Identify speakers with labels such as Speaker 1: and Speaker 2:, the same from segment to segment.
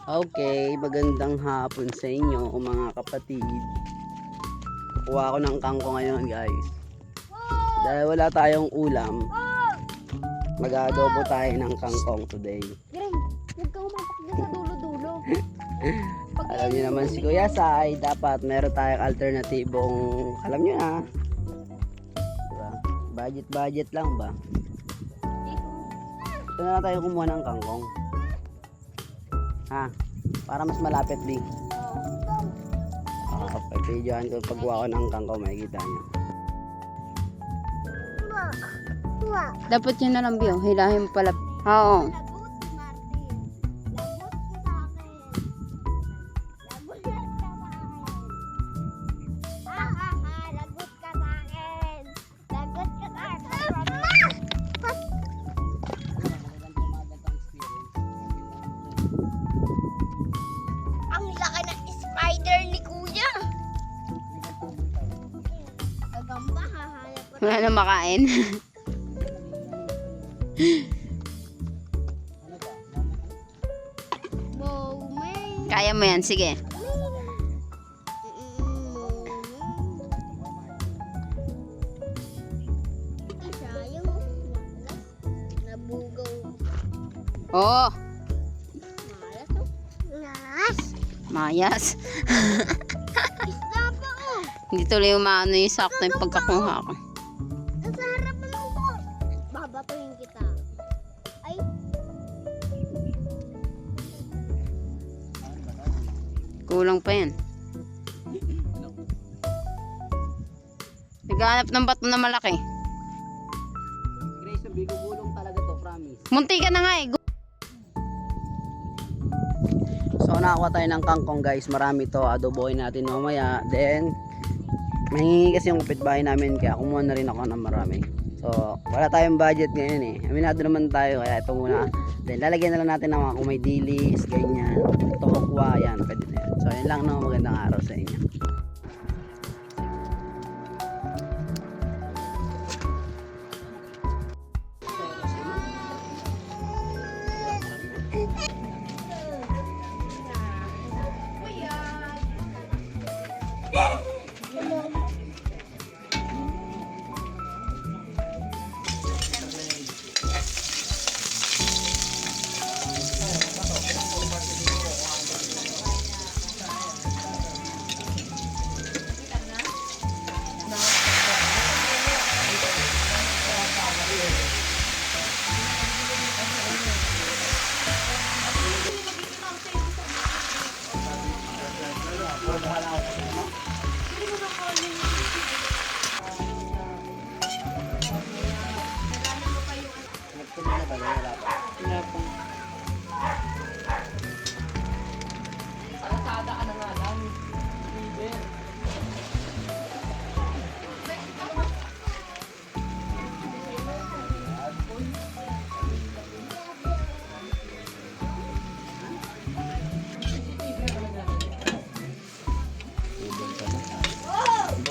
Speaker 1: Okay, magandang hapon sa inyo mga kapatid. Kuha ako ng kangkong ngayon guys. Dahil wala tayong ulam, mag-adobo tayo ng kangkong today.
Speaker 2: Greg, huwag kang umapak sa dulo-dulo.
Speaker 1: Alam niyo naman si Kuya Sai, dapat meron tayong alternatibong, alam niyo na. Diba? Budget lang ba? Ito na lang tayo kumuha ng kangkong. Ha? Para mas malapit din. Pag-videoan ko pagkuha ko ng kangkong, makikita niyo.
Speaker 2: Dapat yun na lang, Bio. Hilahin mo pala. Oo.
Speaker 3: Ang laki ng spider ni Kuya. Gagamba, hahanap ko.
Speaker 2: Wala na makain. Kaya mo yan. Sige.
Speaker 3: Nabugaw.
Speaker 2: Oo.
Speaker 3: Malas oh. Nas.
Speaker 2: Mayas.
Speaker 3: Isda pa oh.
Speaker 2: Hindi tuloy umaano yung sakto yung pagkakuha ko.
Speaker 3: Nasa harapan mo po. Babatuhin kita. Ay.
Speaker 2: Kulang pa yan. Naghahanap ng bato na malaki.
Speaker 1: Grace, bigugulong talaga to, promise.
Speaker 2: Munti ka na nga eh.
Speaker 1: So nakakuha tayo ng kangkong guys, marami to, adobohin natin mamaya. Then mahingi kasi yung kapitbahay namin, kaya kumuha na rin ako ng marami. So wala tayong budget ngayon eh, aminado naman tayo, kaya ito muna. Then lalagyan na lang natin ng mga kung may dilis, ganyan, tokwa, yan, pwede na yan. So yun lang, no, magandang araw sa inyo.
Speaker 2: Wala pa.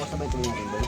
Speaker 1: Sabay ito nga rin ba?